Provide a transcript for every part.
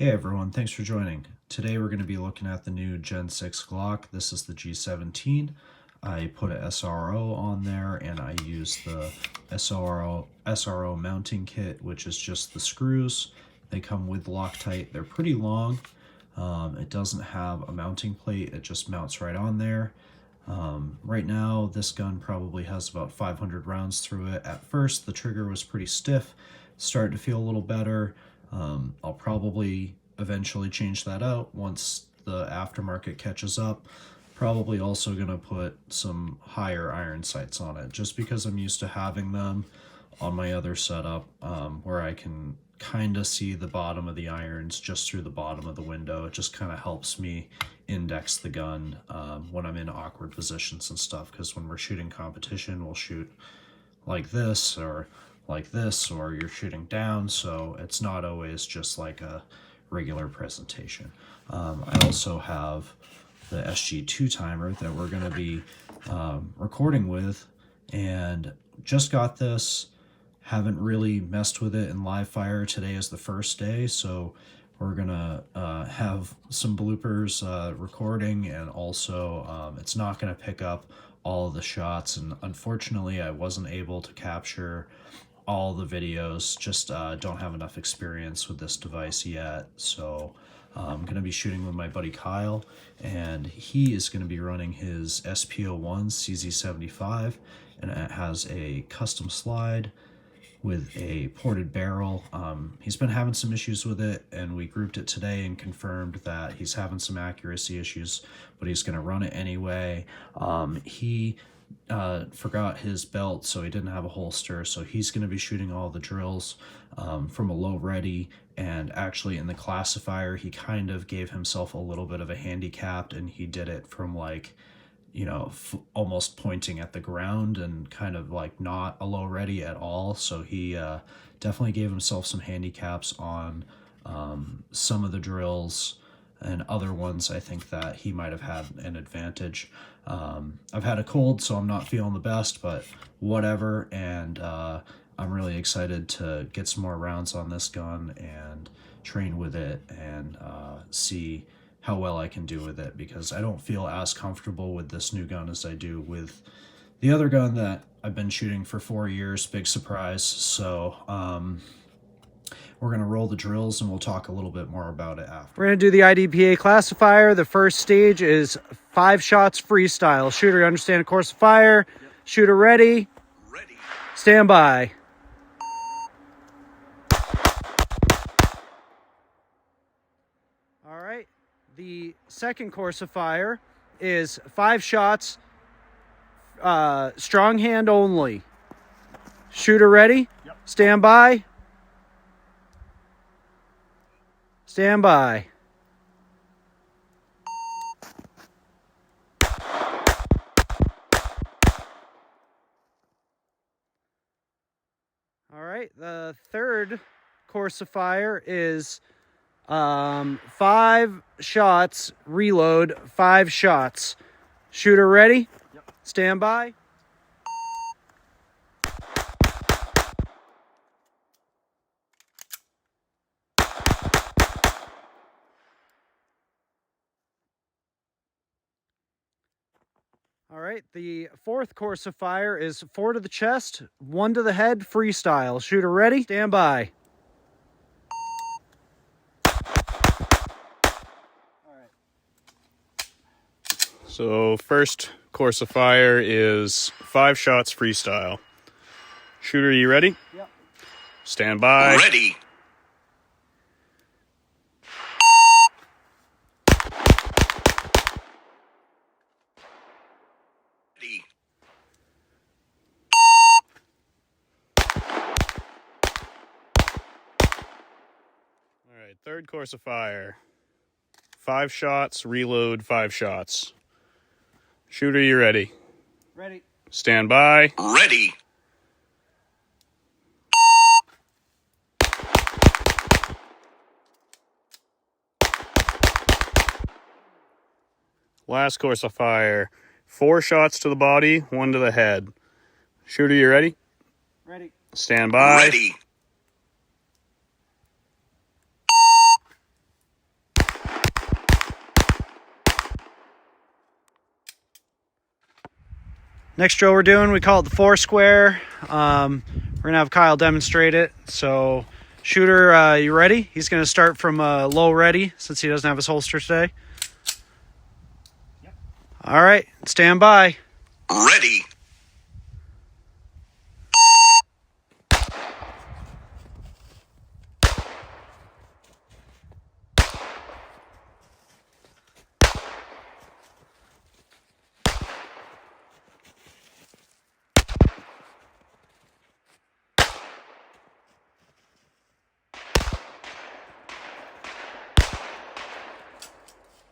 Hey everyone, thanks for joining. Today we're going to be looking at the new Gen 6 Glock. This is the G17. I put a SRO on there and I used the SRO mounting kit, which is just the screws. They come with Loctite. They're pretty long. It doesn't have a mounting plate. It just mounts right on there. Right now, this gun probably has about 500 rounds through it. At first, the trigger was pretty stiff. Started to feel a little better. I'll probably eventually change that out once the aftermarket catches up. Probably also going to put some higher iron sights on it, just because I'm used to having them on my other setup, where I can kind of see the bottom of the irons just through the bottom of the window. It just kind of helps me index the gun when I'm in awkward positions and stuff, because when we're shooting competition, we'll shoot like this or like this, or you're shooting down, so it's not always just like a regular presentation. I also have the SG2 timer that we're going to be recording with, and just got this. Haven't really messed with it in live fire. Today is the first day, so we're gonna have some bloopers recording, and also it's not gonna pick up all of the shots, and unfortunately I wasn't able to capture all the videos. Just don't have enough experience with this device yet, so I'm going to be shooting with my buddy Kyle, and he is going to be running his SP01 CZ75, and it has a custom slide with a ported barrel. He's been having some issues with it, and we grouped it today and confirmed that he's having some accuracy issues, but he's going to run it anyway. He forgot his belt, so he didn't have a holster, so he's going to be shooting all the drills from a low ready. And actually in the classifier, he kind of gave himself a little bit of a handicap, and he did it from like, you know, almost pointing at the ground and kind of like not a low ready at all. So he definitely gave himself some handicaps on some of the drills, and other ones I think that he might have had an advantage. I've had a cold, so I'm not feeling the best, but whatever. And I'm really excited to get some more rounds on this gun and train with it and see how well I can do with it, because I don't feel as comfortable with this new gun as I do with the other gun that I've been shooting for 4 years. Big surprise. So we're going to roll the drills, and we'll talk a little bit more about it after. We're going to do the IDPA classifier. The first stage is 5 shots freestyle. Shooter, understand course of fire. Yep. Shooter ready. Ready. Stand by. All right. The second course of fire is 5 shots, strong hand only. Shooter ready. Yep. Stand by. Stand by. All right, the third course of fire is 5 shots, reload, 5 shots. Shooter ready? Yep. Stand by. All right, the fourth course of fire is 4 to the chest, 1 to the head, freestyle. Shooter ready? Stand by. All right. So first course of fire is 5 shots freestyle. Shooter, you ready? Yep. Stand by. Ready. Ready. All right, third course of fire. 5 shots, reload, 5 shots. Shooter, you ready? Ready. Stand by. Ready. Last course of fire. 4 shots to the body, 1 to the head. Shooter, you ready? Ready. Stand by. Ready. Next drill we're doing, we call it the 4 square. We're gonna have Kyle demonstrate it. So shooter, you ready? He's gonna start from low ready since he doesn't have his holster today. Yep. All right, stand by. Ready.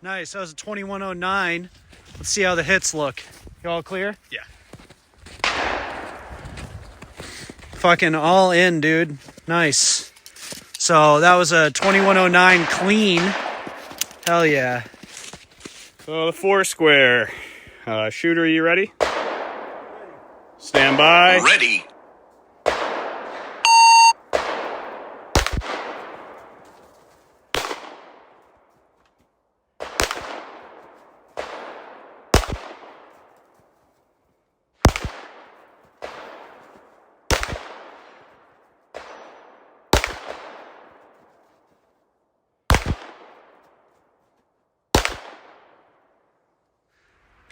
Nice, that was a 2109. Let's see how the hits look. You all clear? Yeah. Fucking all in, dude. Nice. So that was a 2109 clean. Hell yeah. So the 4 square. Shooter, you ready? Stand by. Ready.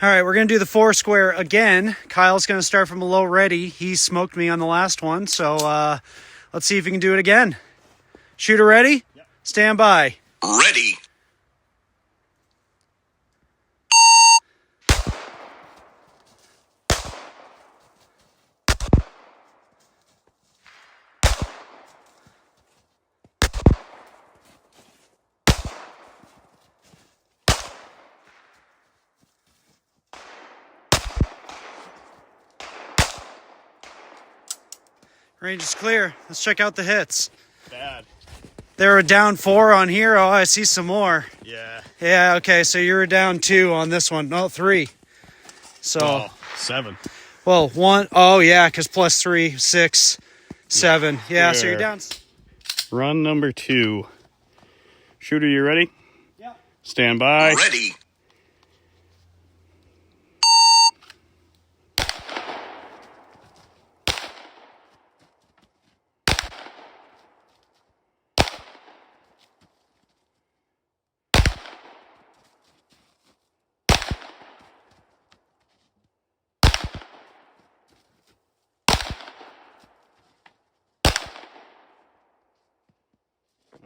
All right, we're going to do the 4 square again. Kyle's going to start from a low ready. He smoked me on the last one, so let's see if he can do it again. Shooter ready? Yep. Stand by. Ready. Range is clear. Let's check out the hits. Bad. They were down 4 on here. Oh, I see some more. Yeah. Yeah, okay, so you were down 2 on this one. No, 3. So, Oh, 7. well, 1. Oh, yeah, because plus 3, 6, 7. Yeah, so you're Clear. down. Run number 2. Shooter, you ready? Yeah. Stand by. Ready.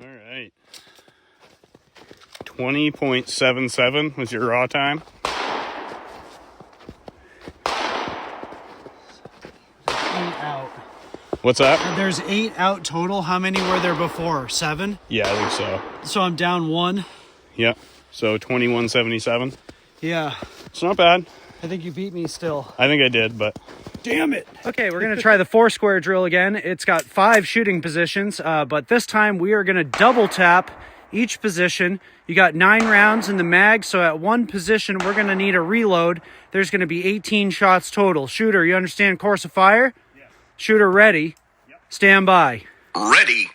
All right. 20.77 was your raw time. Out. What's that? There's 8 out total. How many were there before? 7? Yeah, I think so. So I'm down 1. Yep. So 21.77. Yeah, It's not bad. I think you beat me still. I think I did, but Damn it. Okay, we're going to try the 4 square drill again. It's got 5 shooting positions, but this time we are going to double tap each position. You got 9 rounds in the mag, so at one position we're going to need a reload. There's going to be 18 shots total. Shooter, you understand course of fire? yeah. Shooter ready. Yep. Stand by. Ready.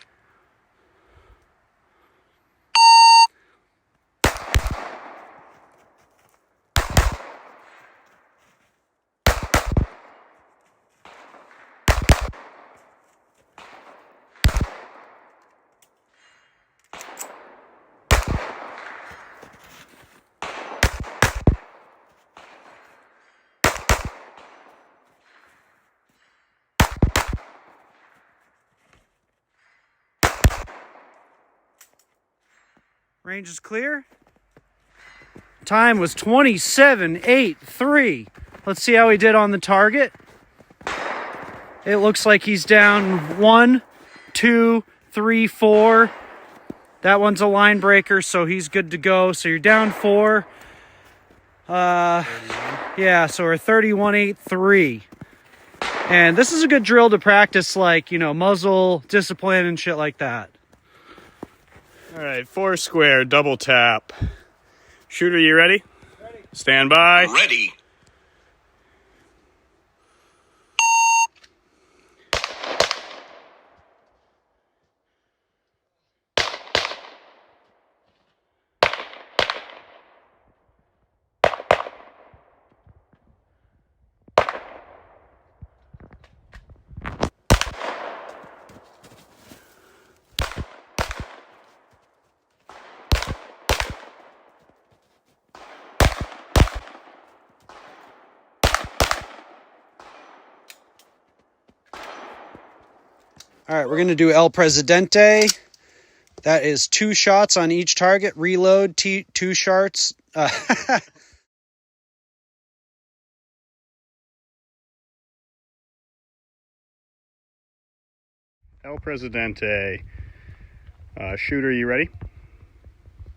Range is clear. Time was 27.83. Let's see how he did on the target. It looks like he's down 1, 2, 3, 4. That one's a line breaker, so he's good to go. So you're down 4. Yeah, so we're 31.83. And this is a good drill to practice, like, you know, muzzle discipline and shit like that. All right, 4 square, double tap. Shooter, you ready? Ready. Stand by. Ready. All right, we're going to do El Presidente. That is 2 shots on each target. Reload, 2 shots. El Presidente. Shooter, you ready?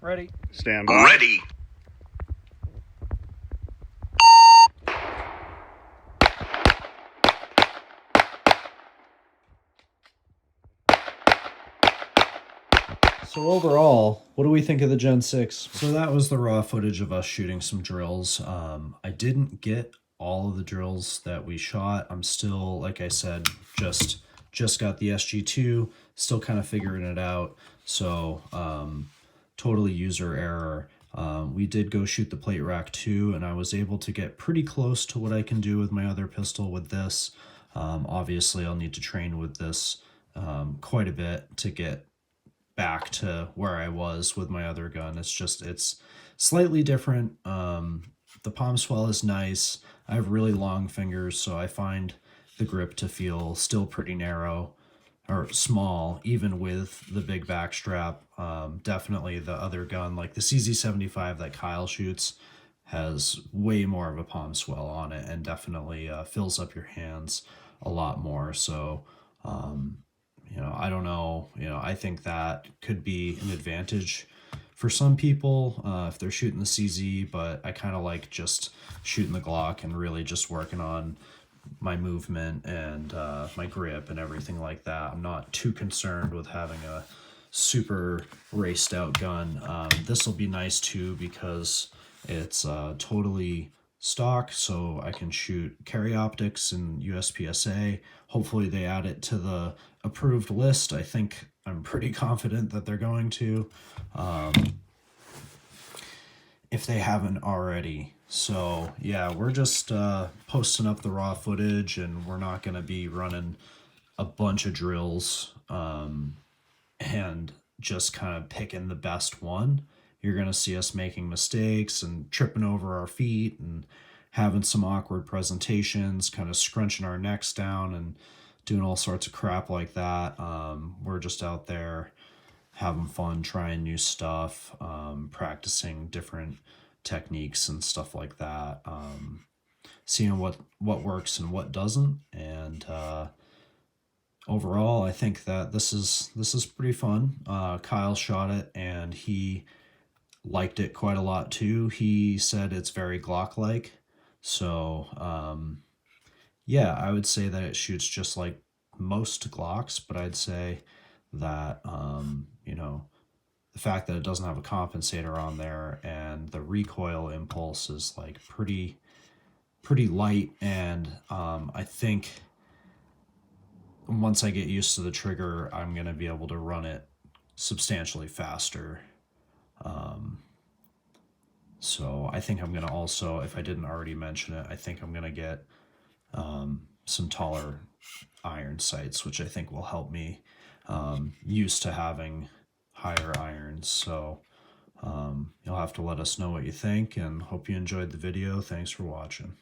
Ready. Stand by. Ready. So overall, what do we think of the Gen 6? So that was the raw footage of us shooting some drills. I didn't get all of the drills that we shot. I'm still, like I said, just got the SG2, still kind of figuring it out. So totally user error. We did go shoot the plate rack 2, and I was able to get pretty close to what I can do with my other pistol with this. Obviously, I'll need to train with this quite a bit to get back to where I was with my other gun. It's slightly different. The palm swell is nice. I have really long fingers, so I find the grip to feel still pretty narrow or small, even with the big back strap. Definitely the other gun, like the CZ75 that Kyle shoots, has way more of a palm swell on it and definitely fills up your hands a lot more. So I don't know. I think that could be an advantage for some people if they're shooting the CZ, but I kind of like just shooting the Glock and really just working on my movement and my grip and everything like that. I'm not too concerned with having a super raced out gun. This will be nice too because it's totally stock, so I can shoot carry optics and USPSA. Hopefully they add it to the approved list. I'm pretty confident that they're going to, if they haven't already. So yeah, we're just posting up the raw footage, and we're not going to be running a bunch of drills and just kind of picking the best one. You're going to see us making mistakes and tripping over our feet and having some awkward presentations, kind of scrunching our necks down and doing all sorts of crap like that. We're just out there having fun, trying new stuff, practicing different techniques and stuff like that, seeing what works and what doesn't. And overall, I think that this is pretty fun. Kyle shot it and he liked it quite a lot too. He said it's very Glock-like. So yeah, I would say that it shoots just like most Glocks, but I'd say that the fact that it doesn't have a compensator on there and the recoil impulse is like pretty light, and I think once I get used to the trigger, I'm going to be able to run it substantially faster. So I think I'm going to also, if I didn't already mention it, I think I'm going to get some taller iron sights, which I think will help me used to having higher irons. So you'll have to let us know what you think, and hope you enjoyed the video. Thanks for watching.